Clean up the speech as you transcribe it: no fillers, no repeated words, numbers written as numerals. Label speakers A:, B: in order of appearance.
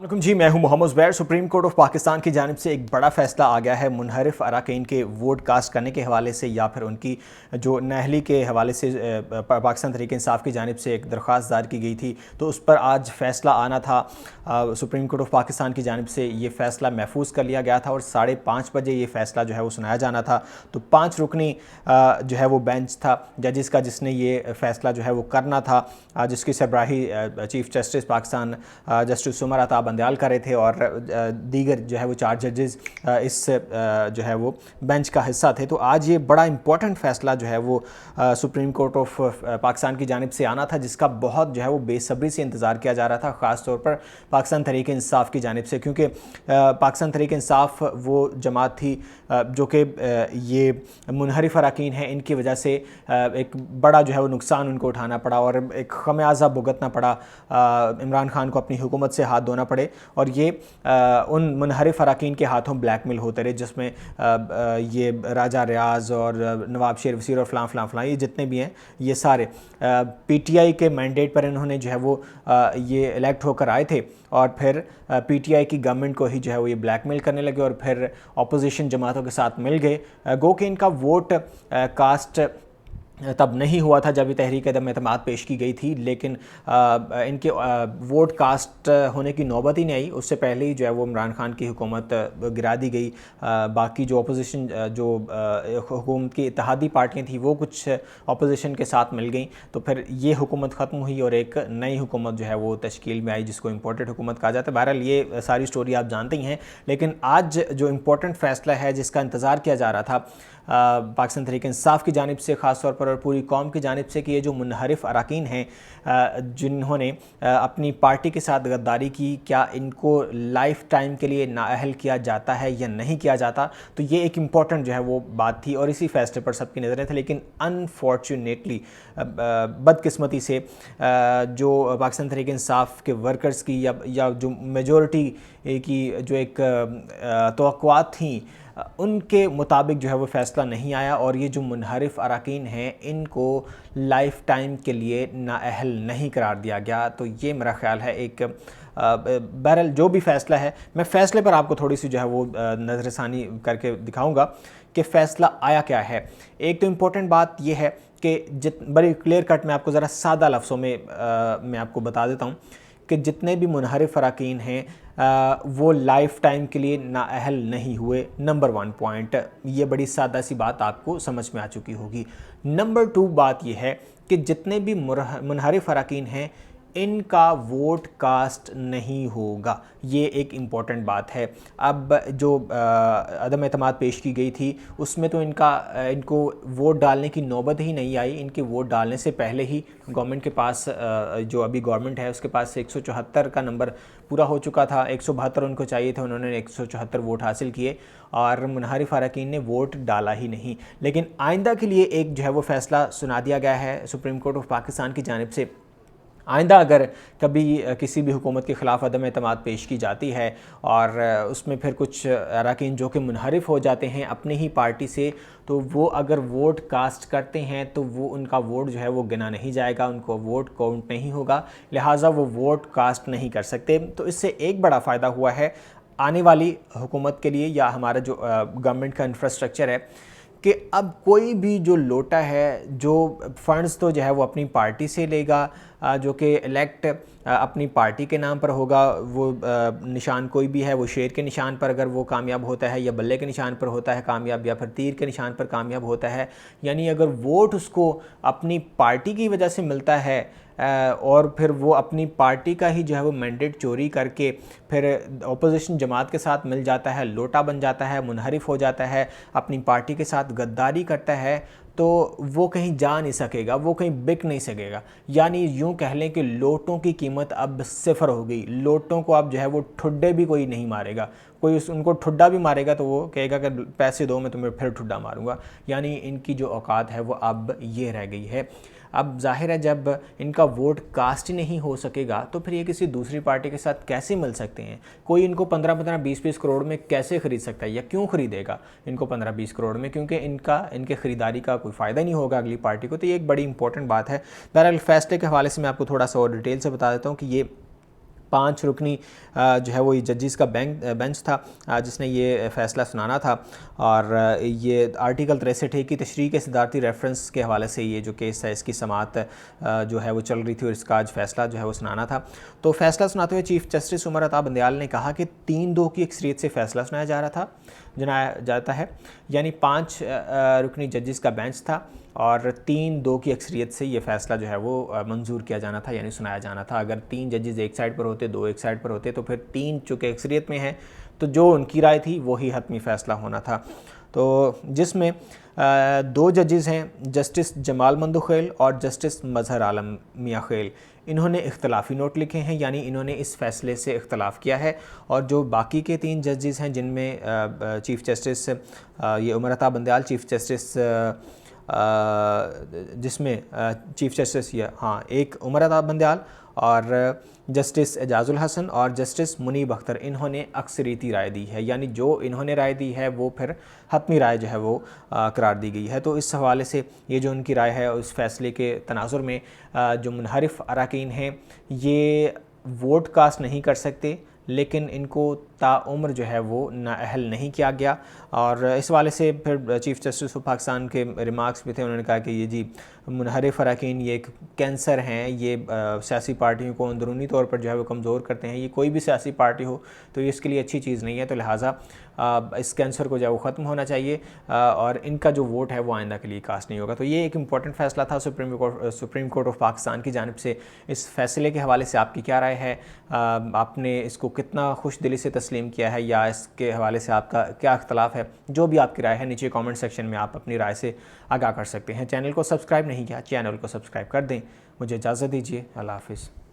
A: वालेकुम जी, मैं हूं Mohammad Zubair. Supreme court of Pakistan की जानिब से एक बड़ा फैसला आ गया है मुनहरिफ अरकान के वोट कास्ट करने के हवाले से या फिर उनकी जो नाअहली के हवाले से पाकिस्तान तहरीक इंसाफ की जानिब से एक दरख्वास्त दायर की गई थी, तो उस पर आज फ़ैसला आना था। सुप्रीम कोर्ट ऑफ पाकिस्तान की जानिब से ये फ़ैसला महफूज कर लिया गया था और 5:30 बजे ये फ़ैसला जो है वो सुनाया जाना था। तो 5 रुकनी जो है वो बेंच था जजिस का, जिसने ये फ़ैसला जो है वो करना था, जिसकी सरबराही chief justice Pakistan justice Umar Ata Bandial कर रहे थे और दीगर जो है वो 4 जजेस इस जो है वो बेंच का हिस्सा थे। तो आज ये बड़ा इंपॉर्टेंट फ़ैसला जो है वो सुप्रीम कोर्ट ऑफ पाकिस्तान की जानिब से आना था, जिसका बहुत जो है वो बेसब्री से इंतज़ार किया जा रहा था, ख़ास तौर पर पाकिस्तान तहरीक इंसाफ की जानिब से, क्योंकि पाकिस्तान तहरीक इंसाफ वो जमात थी जो कि ये मुनहरिफ अरकान हैं, इनकी वजह से एक बड़ा जो है वो नुकसान उनको उठाना पड़ा और एक खमियाजा भुगतना पड़ा, इमरान खान को अपनी हुकूमत से हाथ धोना पड़े और ये उन मुनहरिफ अरकान के हाथों ब्लैकमेल होते रहे, जिसमें ये राजा रियाज और नवाब शेर वसीर और फ़लाँ ये जितने भी हैं, ये सारे पीटीआई के मैंडेट पर इन्होंने जो है वो ये इलेक्ट होकर आए थे और फिर पीटीआई की गवर्नमेंट को ही जो है वो ये ब्लैकमेल करने लगे और फिर अपोजिशन जमातों के साथ मिल गए। गो कि इनका वोट कास्ट तब नहीं हुआ था जब ये तहरीक अदम एतमाद पेश की गई थी, लेकिन इनके वोट कास्ट होने की नौबत ही नहीं आई। उससे पहले ही जो है वो इमरान खान की हुकूमत गिरा दी गई। बाकी जो अपोजिशन जो हुकूमत की इत्तेहादी पार्टियां थी वो कुछ अपोजिशन के साथ मिल गई, तो फिर ये हुकूमत ख़त्म हुई और एक नई हुकूमत जो है वो तश्कील में आई, जिसको इम्पोर्टेड हुकूमत कहा जाता है। बहरहाल ये सारी स्टोरी आप जानते ही हैं, लेकिन आज जो इम्पोर्टेंट फ़ैसला है जिसका इंतज़ार किया जा रहा था पाकिस्तान तहरीक इंसाफ की जानिब से ख़ास तौर पर और पूरी कौम की जानिब से, कि ये जो मुनहरिफ अरकान हैं जिन्होंने अपनी पार्टी के साथ गद्दारी की, क्या इनको लाइफ टाइम के लिए नाअहल किया जाता है या नहीं किया जाता। तो ये एक इम्पॉर्टेंट जो है वो बात थी और इसी फैसले पर सबकी नज़रें थी, लेकिन अनफॉर्चुनेटली बदकिस्मती से जो पाकिस्तान तहरीक इंसाफ के वर्कर्स की या जो मेजॉरिटी की जो एक तवक्कुआत थी उनके मुताबिक जो है वो फ़ैसला नहीं आया और ये जो मुनहरिफ अरकान हैं इनको लाइफ टाइम के लिए नाअहल नहीं करार दिया गया। तो ये मेरा ख़्याल है एक बहरहाल जो भी फ़ैसला है, मैं फ़ैसले पर आपको थोड़ी सी जो है वो नज़रसानी करके दिखाऊंगा कि फ़ैसला आया क्या है। एक तो इम्पोर्टेंट बात यह है कि बड़ी क्लियर कट मैं आपको ज़रा सादा लफ्ज़ों में मैं आपको बता देता हूँ कि जितने भी मुनहरिफ अरकान हैं वो लाइफ टाइम के लिए नाअहल नहीं हुए। नंबर 1 पॉइंट, ये बड़ी सादा सी बात आपको समझ में आ चुकी होगी। नंबर 2 बात ये है कि जितने भी मुनहरिफ अरकान हैं इनका वोट कास्ट नहीं होगा। ये एक इम्पॉर्टेंट बात है। अब जो अदम एतमाद पेश की गई थी उसमें तो इनको वोट डालने की नौबत ही नहीं आई। इनके वोट डालने से पहले ही गवर्नमेंट के पास जो अभी गवर्नमेंट है उसके पास 174 का नंबर पूरा हो चुका था। 172 उनको चाहिए थे, उन्होंने 174 वोट हासिल किए और मुनहरिफ अरकान ने वोट डाला ही नहीं। लेकिन आइंदा के लिए एक जो है वो फ़ैसला सुना दिया गया है सुप्रीम कोर्ट ऑफ पाकिस्तान की जानिब से। आइंदा अगर कभी किसी भी हुकूमत के ख़िलाफ़ अदम एतमाद पेश की जाती है और उसमें फिर कुछ अरकान जो कि मुनहरिफ हो जाते हैं अपनी ही पार्टी से, तो वो अगर वोट कास्ट करते हैं तो वो उनका वोट जो है वो गिना नहीं जाएगा, उनको वोट काउंट नहीं होगा, लिहाजा वो वोट कास्ट नहीं कर सकते। तो इससे एक बड़ा फ़ायदा हुआ है आने वाली हुकूमत के लिए या हमारा जो गवर्नमेंट का इंफ्रास्ट्रक्चर है, कि अब कोई भी जो लोटा है जो फंड्स तो जो है वो अपनी पार्टी से लेगा, जो कि इलेक्ट अपनी पार्टी के नाम पर होगा, वो निशान कोई भी है, वो शेर के निशान पर अगर वो कामयाब होता है या बल्ले के निशान पर होता है कामयाब या फिर तीर के निशान पर कामयाब होता है, यानी अगर वोट उसको अपनी पार्टी की वजह से मिलता है और फिर वो अपनी पार्टी का ही जो है वो मैंडेट चोरी करके फिर अपोजिशन जमात के साथ मिल जाता है, लोटा बन जाता है, मुनहरिफ हो जाता है, अपनी पार्टी के साथ गद्दारी करता है, तो वो कहीं जा नहीं सकेगा, वो कहीं बिक नहीं सकेगा। यानी यूँ कह लें कि लोटों की कीमत अब सिफर हो गई। लोटों को अब जो है वो ठुड्डे भी कोई नहीं मारेगा। कोई उनको ठुड्डा भी मारेगा तो वो कहेगा कि पैसे दो मैं तुम्हें फिर ठुड्डा मारूंगा। यानी इनकी जो औकात है वो अब ये रह गई है। अब जाहिर है जब इनका वोट कास्ट ही नहीं हो सकेगा तो फिर ये किसी दूसरी पार्टी के साथ कैसे मिल सकते हैं। कोई इनको 15-15 20-20 करोड़ में कैसे ख़रीद सकता है या क्यों ख़रीदेगा इनको 15-20 करोड़ में, क्योंकि इनके ख़रीदारी का कोई फ़ायदा नहीं होगा अगली पार्टी को। तो ये एक बड़ी इंपॉर्टेंट बात है। बहरहाल फैसले के हवाले से मैं आपको थोड़ा सा और डिटेल से बता देता हूँ कि ये 5 रुकनी जो है वो ये जजेस का बेंच था जिसने ये फ़ैसला सुनाना था। और ये आर्टिकल 63 की तशरीह के सदारती रेफरेंस के हवाले से ये जो केस है इसकी समाअत जो है वो चल रही थी और इसका आज फ़ैसला जो है वो सुनाना था। तो फ़ैसला सुनाते हुए चीफ़ जस्टिस उमर अता बंदयाल ने कहा कि 3-2 की अक्सरियत से फ़ैसला सुनाया जाता है, यानी 5 रुकनी जजेस का बेंच था और 3-2 की अक्सरियत से ये फ़ैसला जो है वो मंजूर किया जाना था, यानी सुनाया जाना था। अगर 3 जजेस एक साइड पर होते, 2 एक साइड पर होते, तो फिर 3 चूँकि अक्सरियत में हैं तो जो उनकी राय थी वही हतमी फ़ैसला होना था। तो जिसमें 2 जजेस हैं, जस्टिस जमाल मंदुखेल और जस्टिस मजहर आलम मियाँ खेल, इन्होंने इख्तलाफी नोट लिखे हैं, यानी इन्होंने इस फ़ैसले से इख्तलाफ किया है। और जो बाकी के 3 जजेस हैं जिनमें चीफ़ जस्टिस ये उमर अता बंदयाल, चीफ़ जस्टिस जिसमें चीफ़ जस्टिस एक उमर अता बंदयाल और जस्टिस एजाजुल हसन और जस्टिस मुनीब अख्तर, इन्होंने अक्सरियती राय दी है, यानी जो इन्होंने राय दी है वो फिर हतमी राय जो है वो करार दी गई है। तो इस हवाले से ये जो उनकी राय है उस फैसले के तनाजुर में जो मुनहरिफ अरकान हैं ये वोट कास्ट नहीं कर सकते, लेकिन इनको ताउम्र जो है वो नाअहल नहीं किया गया। और इस वाले से फिर चीफ़ जस्टिस ऑफ पाकिस्तान के रिमार्क्स भी थे, उन्होंने कहा कि ये जी मुनहरिफ अरकान ये एक कैंसर हैं, ये सियासी पार्टियों को अंदरूनी तौर पर जो है वो कमज़ोर करते हैं। ये कोई भी सियासी पार्टी हो तो ये इसके लिए अच्छी चीज़ नहीं है, तो लिहाजा इस कैंसर को जो है वो ख़त्म होना चाहिए और इनका जो वोट है वो आइंदा के लिए कास्ट नहीं होगा। तो ये एक इम्पॉर्टेंट फ़ैसला था सुप्रीम कोर्ट ऑफ पाकिस्तान की जानिब से। इस फ़ैसले के हवाले से आपकी क्या राय है? आपने इसको कितना खुश दिली से तस्लीम किया है या इसके हवाले से आपका क्या इख्तलाफ है? जो भी आपकी राय है नीचे कमेंट सेक्शन में आप अपनी राय से आगाह कर सकते हैं। चैनल को सब्सक्राइब नहीं किया, चैनल को सब्सक्राइब कर दें। मुझे इजाज़त दीजिए, अल्लाह हाफ़िज़।